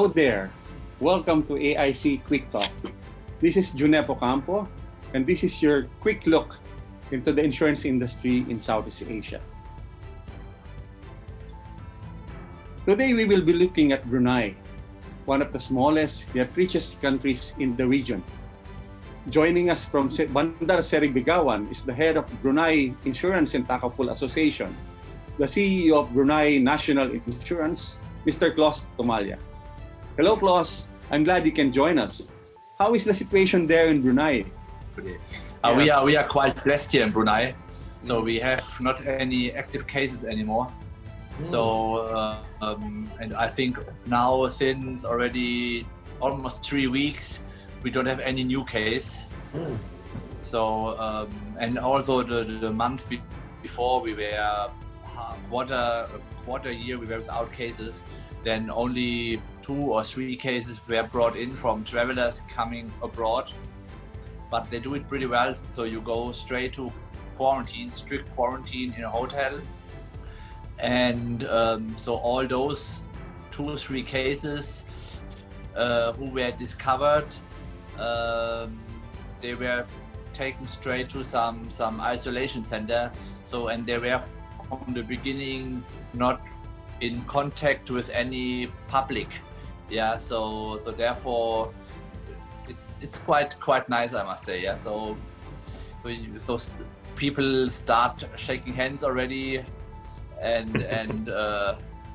Hello there. Welcome to AIC Quick Talk. This is Junepo Campo, and this is your quick look into the insurance industry in Southeast Asia. Today we will be looking at Brunei, one of the smallest yet richest countries in the region. Joining us from Bandar Seri Begawan is the head of Brunei Insurance and Takaful Association, the CEO of Brunei National Insurance, Mr. Klaus Tomalya. Hello, Klaus. I'm glad you can join us. How is the situation there in Brunei? We are quite blessed here in Brunei, so we have not any active cases anymore. So and I think now since already almost 3 weeks we don't have any new case. So and also the month before we were a quarter year we were without cases. Then only 2 or 3 cases were brought in from travelers coming abroad, but they do it pretty well. So you go straight to quarantine, strict quarantine in a hotel. And so all those 2 or 3 cases who were discovered, they were taken straight to some isolation center. So, and they were from the beginning not in contact with any public. Yeah, so therefore it's quite nice, I must say. Yeah, so people start shaking hands already. And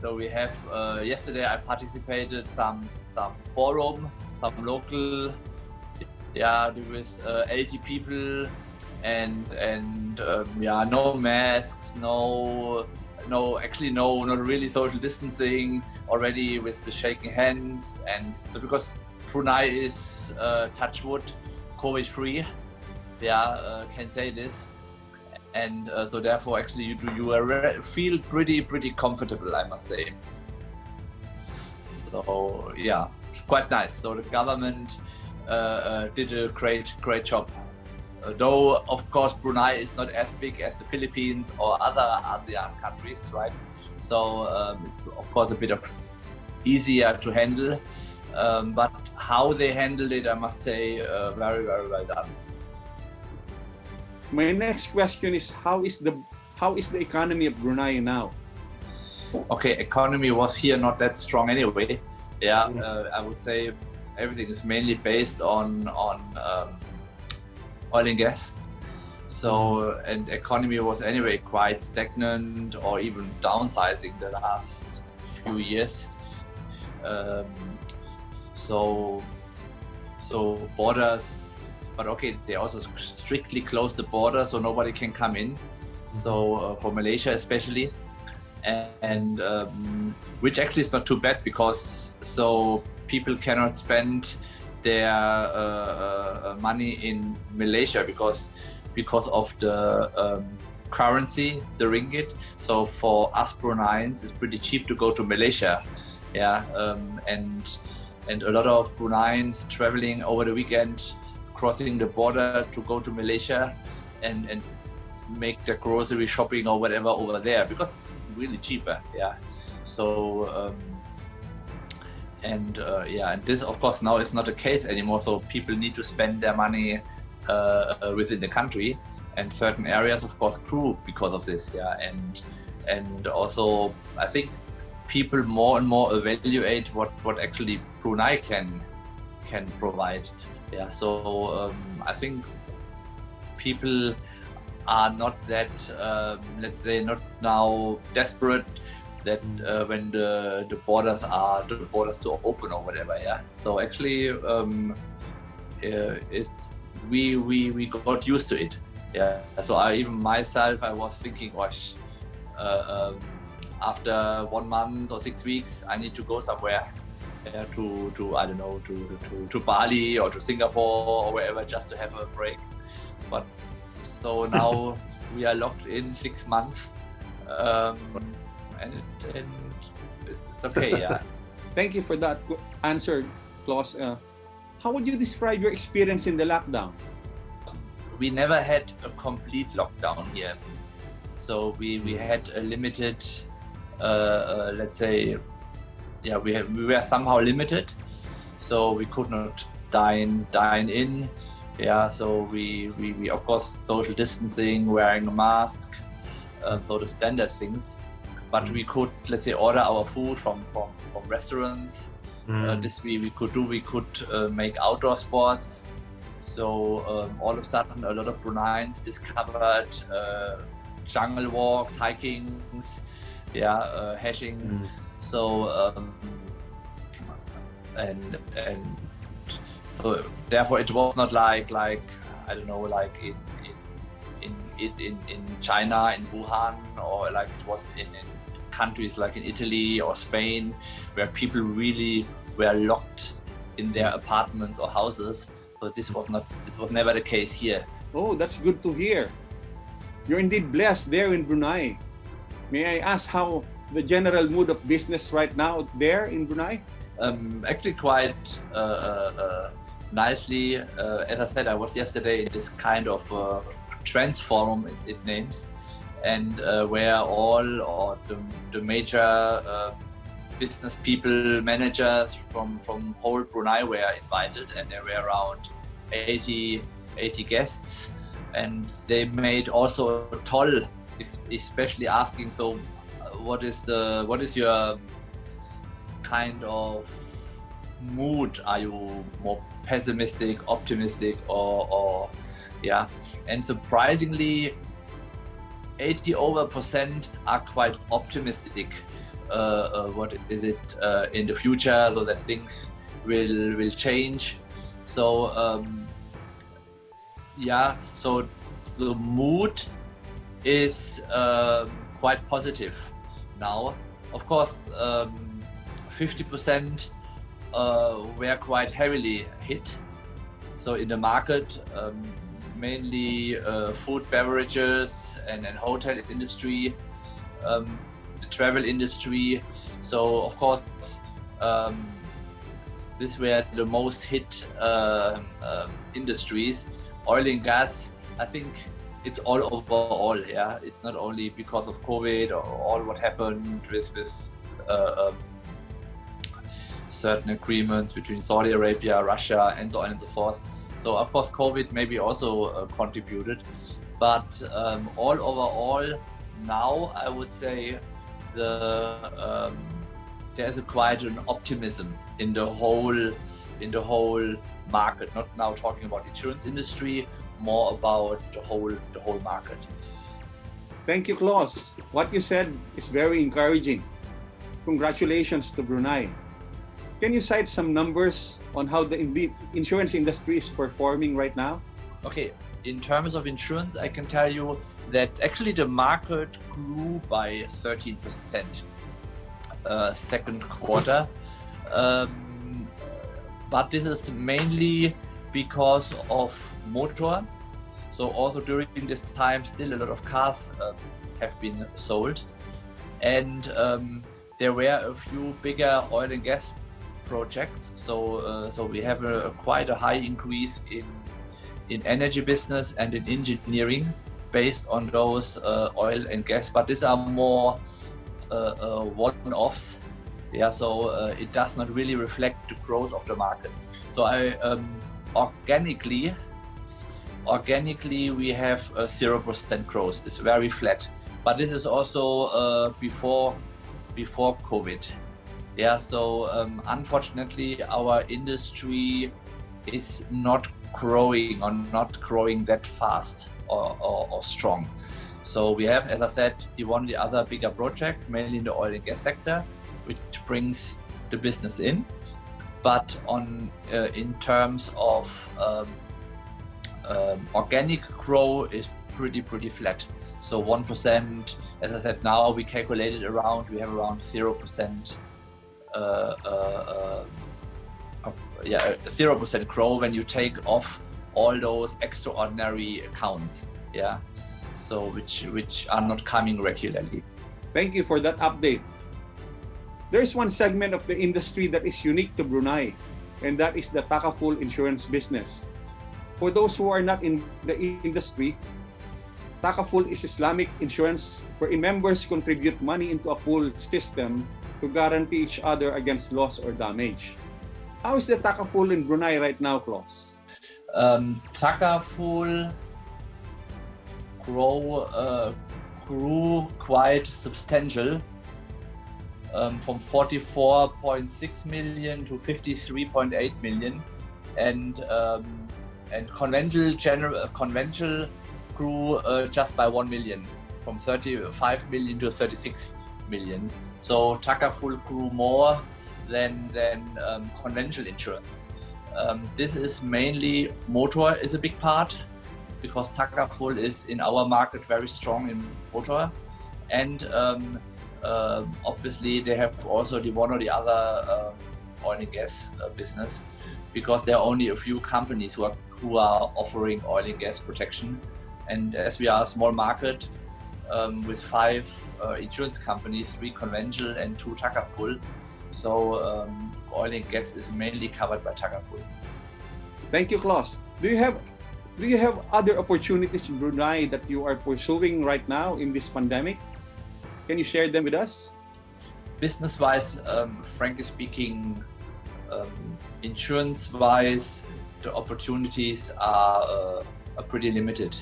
so we have yesterday I participated some forum, some local, with 80 people, and no masks, no not really social distancing already with the shaking hands. And so because Brunei is touch wood COVID free, can say this. And so therefore actually you feel pretty comfortable, I must say. So yeah, quite nice. So the government did a great job. Though of course Brunei is not as big as the Philippines or other ASEAN countries, right? So it's of course a bit of easier to handle, but how they handled it, I must say, very well done. My next question is how is the economy of Brunei now? Okay, economy was here not that strong anyway. I would say everything is mainly based on oil and gas. So and economy was anyway quite stagnant or even downsizing the last few years. So borders. But okay, they also strictly closed the border, so nobody can come in. So for Malaysia especially, and which actually is not too bad because so people cannot spend their money in Malaysia because of the currency, the ringgit. So for us Bruneians, it's pretty cheap to go to Malaysia. And a lot of Bruneians traveling over the weekend, crossing the border to go to Malaysia and make their grocery shopping or whatever over there because it's really cheaper. So and this of course now is not the case anymore, so people need to spend their money within the country, and certain areas of course grew because of this. And also I think people more and more evaluate what actually Brunei can provide. So I think people are not that, let's say, not now desperate that when the borders to open or whatever. So actually, we got used to it. So I was thinking, gosh, after 1 month or 6 weeks, I need to go somewhere. To I don't know, to Bali or to Singapore or wherever, just to have a break. But so now we are locked in 6 months, and it's okay. Thank you for that answer, Klaus. How would you describe your experience in the lockdown? We never had a complete lockdown here, so we had a limited, let's say, yeah, we were somehow limited, so we could not dine in. Yeah, so we of course social distancing, wearing a mask, so the standard things. But we could, let's say, order our food from restaurants. This we could do. We could make outdoor sports. So all of a sudden, a lot of Bruneians discovered jungle walks, hikings, yeah, hashing. So and so therefore it was not like I don't know, like in China, in Wuhan, or like it was in countries like in Italy or Spain, where people really were locked in their apartments or houses. So this was never the case here. Oh, that's good to hear. You're indeed blessed there in Brunei. May I ask how the general mood of business right now there in Brunei? Actually quite nicely. As I said, I was yesterday in this kind of trends forum, it names, and where all or the major business people, managers from whole Brunei were invited, and there were around 80 guests, and they made also a toll, especially asking, so what is your kind of mood? Are you more pessimistic, optimistic, or yeah? And surprisingly, 80% are quite optimistic. What is it in the future, so that things will change. So yeah, so the mood is quite positive now. Of course, 50% were quite heavily hit. So in the market, mainly food, beverages, and hotel industry, the travel industry. So of course, these were the most hit industries. Oil and gas, I think it's all overall. Yeah, it's not only because of COVID or all what happened with certain agreements between Saudi Arabia, Russia, and so on and so forth. So of course COVID maybe also contributed, but all overall now I would say there's quite an optimism in the whole market. Not now talking about insurance industry, more about the whole market. Thank you, Klaus. What you said is very encouraging. Congratulations to Brunei. Can you cite some numbers on how the insurance industry is performing right now? Okay, in terms of insurance, I can tell you that actually the market grew by 13% second quarter. But this is mainly because of motor. So also during this time, still a lot of cars have been sold. And there were a few bigger oil and gas projects. So we have quite a high increase in energy business and in engineering based on those oil and gas. But these are more one-offs. Yeah, so it does not really reflect the growth of the market. So organically we have 0% growth. It's very flat. But this is also before COVID. Yeah, so unfortunately our industry is not growing that fast or strong. So we have, as I said, the other bigger project, mainly in the oil and gas sector, which brings the business in. But in terms of organic growth is pretty flat. So 1%, as I said, now we calculated we have around 0%. 0% growth when you take off all those extraordinary accounts. Yeah, so which are not coming regularly. Thank you for that update. There is one segment of the industry that is unique to Brunei, and that is the Takaful insurance business. For those who are not in the industry, Takaful is Islamic insurance wherein members contribute money into a pool system to guarantee each other against loss or damage. How is the Takaful in Brunei right now, Klaus? Takaful grew quite substantial, from 44.6 million to 53.8 million, and conventional grew just by 1 million, from 35 million to 36 million. So Takaful grew more than conventional insurance. This is mainly motor is a big part, because Takaful is in our market very strong in motor, and obviously they have also the one or the other oil and gas business, because there are only a few companies who are offering oil and gas protection, and as we are a small market with 5 insurance companies, 3 conventional and 2 Takaful, so oil and gas is mainly covered by Takaful. Thank you, Klaus. Do you have other opportunities in Brunei that you are pursuing right now in this pandemic? Can you share them with us? Business-wise, frankly speaking, insurance-wise, the opportunities are pretty limited,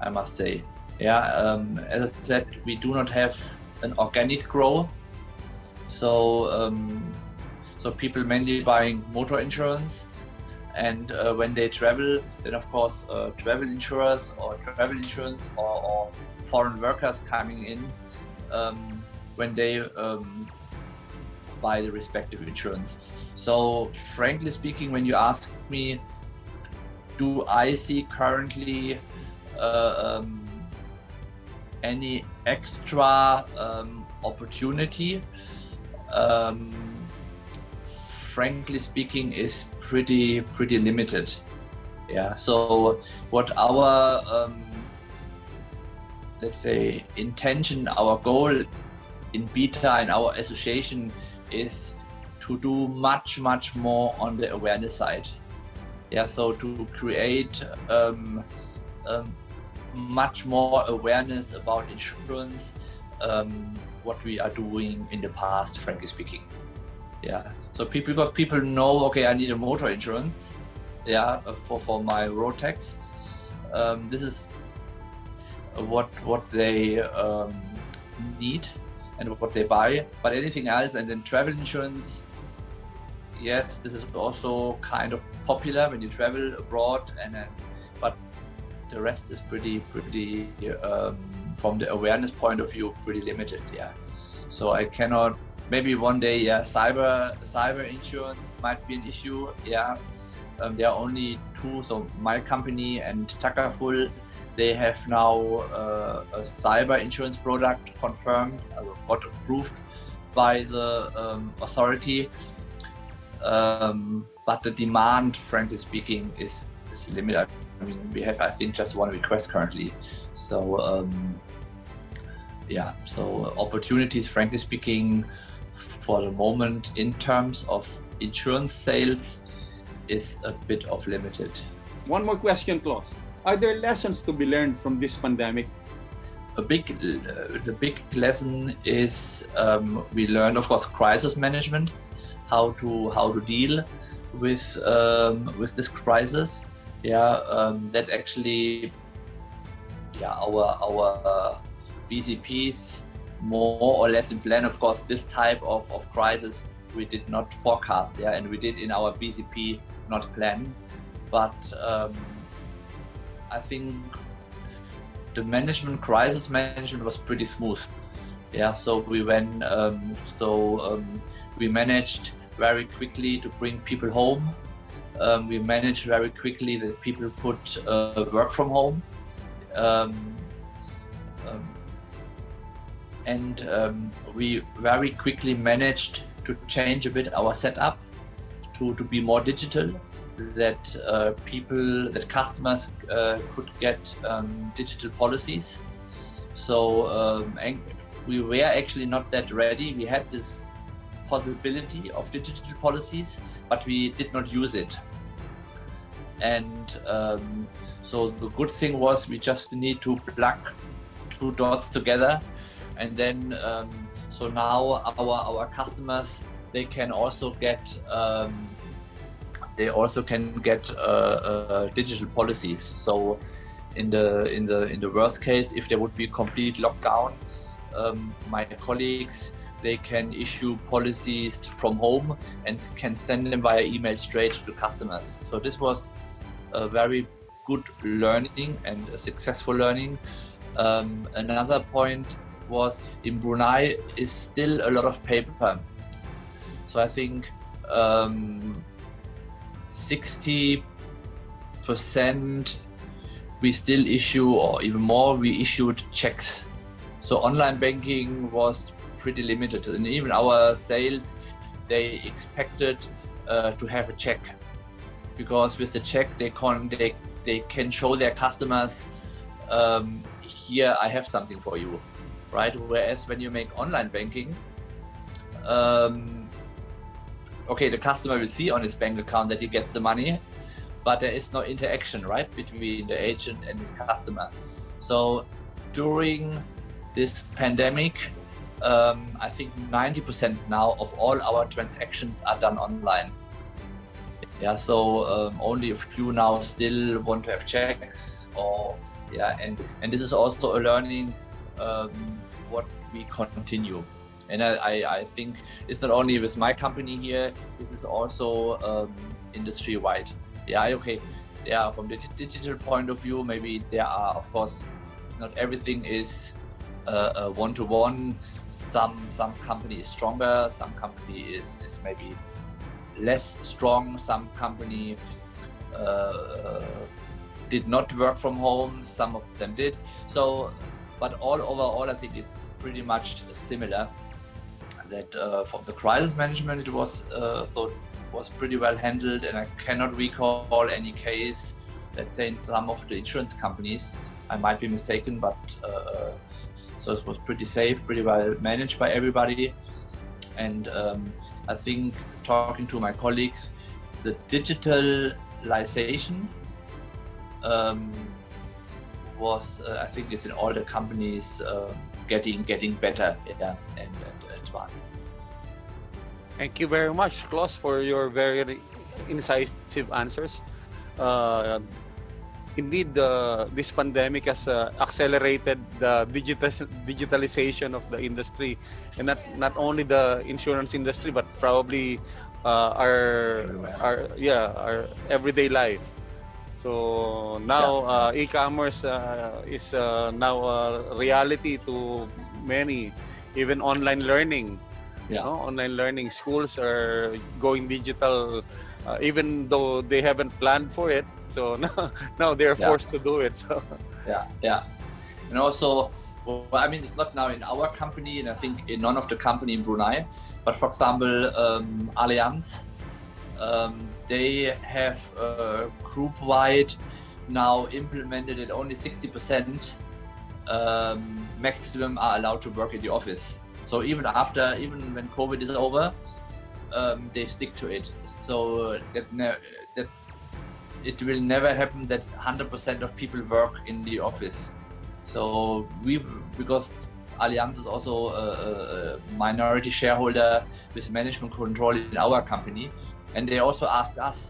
I must say. Yeah, as I said, we do not have an organic growth, so people mainly buying motor insurance, and when they travel, then of course travel insurers or travel insurance or foreign workers coming in when they buy the respective insurance. So frankly speaking, when you ask me, do I see currently any extra opportunity? Frankly speaking, is pretty limited. Yeah. So what our let's say intention, our goal in Beta and our association is to do much more on the awareness side. Yeah. So to create much more awareness about insurance, what we are doing in the past, frankly speaking. Yeah, so because people know, okay, I need a motor insurance, yeah, for my road tax. This is what they need and what they buy. But anything else, and then travel insurance, yes, this is also kind of popular when you travel abroad, and then, but the rest is pretty from the awareness point of view, pretty limited. Yeah, so I cannot. Maybe one day, yeah, cyber insurance might be an issue. Yeah, there are only 2. So my company and Takaful, they have now a cyber insurance product confirmed, got approved by the authority. But the demand, frankly speaking, is limited. I mean, we have, I think, just one request currently. So yeah, so opportunities, frankly speaking, for the moment in terms of insurance sales is a bit of limited. One more question, Klaus. Are there lessons to be learned from this pandemic? The big lesson is we learned, of course, crisis management, how to deal with this crisis. Yeah, that actually, yeah, our BCPs more or less in plan. Of course, this type of crisis we did not forecast, yeah, and we did in our BCP not plan. But I think the crisis management was pretty smooth. Yeah, so we went, we managed very quickly to bring people home. We managed very quickly that people could work from home. And we very quickly managed to change a bit our setup to be more digital, that customers could get digital policies. So we were actually not that ready. We had this possibility of digital policies, but we did not use it. And so the good thing was we just need to plug 2 dots together, and then So now our customers, they can also get digital policies. So in the worst case, if there would be complete lockdown, my colleagues, they can issue policies from home and can send them via email straight to the customers. So this was a very good learning and a successful learning. Another point was in Brunei is still a lot of paper. So I think 60% we still issue, or even more, we issued checks. So online banking was pretty limited, and even our sales, they expected to have a check, because with the check they can show their customers, here I have something for you, right? Whereas when you make online banking, okay, the customer will see on his bank account that he gets the money, but there is no interaction, right, between the agent and his customer. So during this pandemic, I think 90% now of all our transactions are done online. Yeah, so only a few now still want to have checks, or yeah, and this is also a learning what we continue. And I think it's not only with my company here, this is also industry-wide. Yeah, okay. Yeah, from the digital point of view, maybe there are, of course, not everything is one-to-one. Some company is stronger, some company is maybe less strong, some company did not work from home, some of them did. So, but overall, I think it's pretty much similar. That from the crisis management, it was pretty well handled, and I cannot recall any case, let's say in some of the insurance companies. I might be mistaken, but so it was pretty safe, pretty well managed by everybody. And I think, talking to my colleagues, the digitalization was, I think it's in all the companies getting better, yeah, and advanced. Thank you very much, Klaus, for your very incisive answers. Indeed, this pandemic has accelerated the digitalization of the industry, and not only the insurance industry, but probably our everyday life. So now e-commerce is now a reality to many, even online learning. You know, online learning, schools are going digital, even though they haven't planned for it. So now they're forced to do it. So yeah. And also, well, I mean, it's not now in our company, and I think in none of the company in Brunei, but for example, Allianz, they have group-wide now implemented that only 60% maximum are allowed to work in the office. So even when COVID is over, they stick to it. So that it will never happen that 100% of people work in the office. So because Allianz is also a minority shareholder with management control in our company, and they also asked us,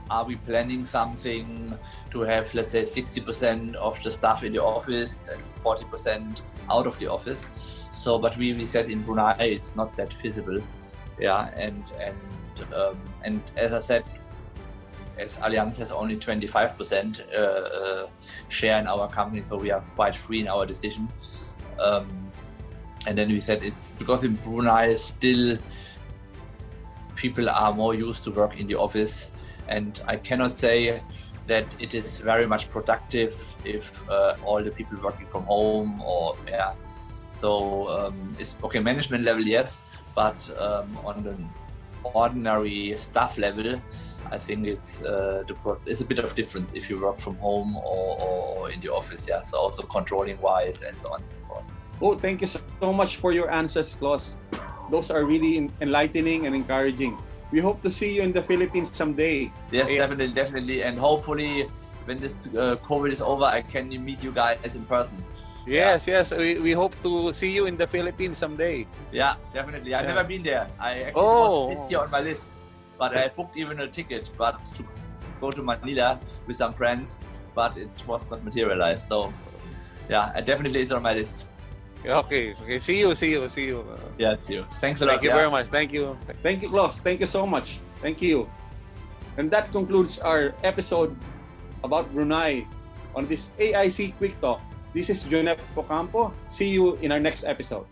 are we planning something to have, let's say, 60% of the staff in the office and 40% out of the office? So, but we said in Brunei it's not that feasible, and as I said, as Allianz has only 25% share in our company, so we are quite free in our decision. And then we said it's because in Brunei still people are more used to work in the office, and I cannot say that it is very much productive if all the people working from home, or so it's okay, management level, yes, but on the ordinary staff level, I think it's a bit of difference if you work from home or in the office, so also controlling wise and so on and so forth. Oh, thank you so much for your answers, Klaus. Those are really enlightening and encouraging. We hope to see you in the Philippines someday. Yes, definitely, and hopefully when this COVID is over, I can meet you guys in person. Yes, we hope to see you in the Philippines someday. Yeah, definitely. I've Yeah. never been there. I actually Oh. was this year on my list, but I booked even a ticket, but to go to Manila with some friends, but it was not materialized. So, yeah, definitely it's on my list. Okay. See you. Yeah, see you. Thanks a lot. Thank you yeah. very much. Thank you. Thank you, Klaus. Thank you so much. Thank you. And that concludes our episode about Brunei on this AIC Quick Talk. This is Junep Ocampo. See you in our next episode.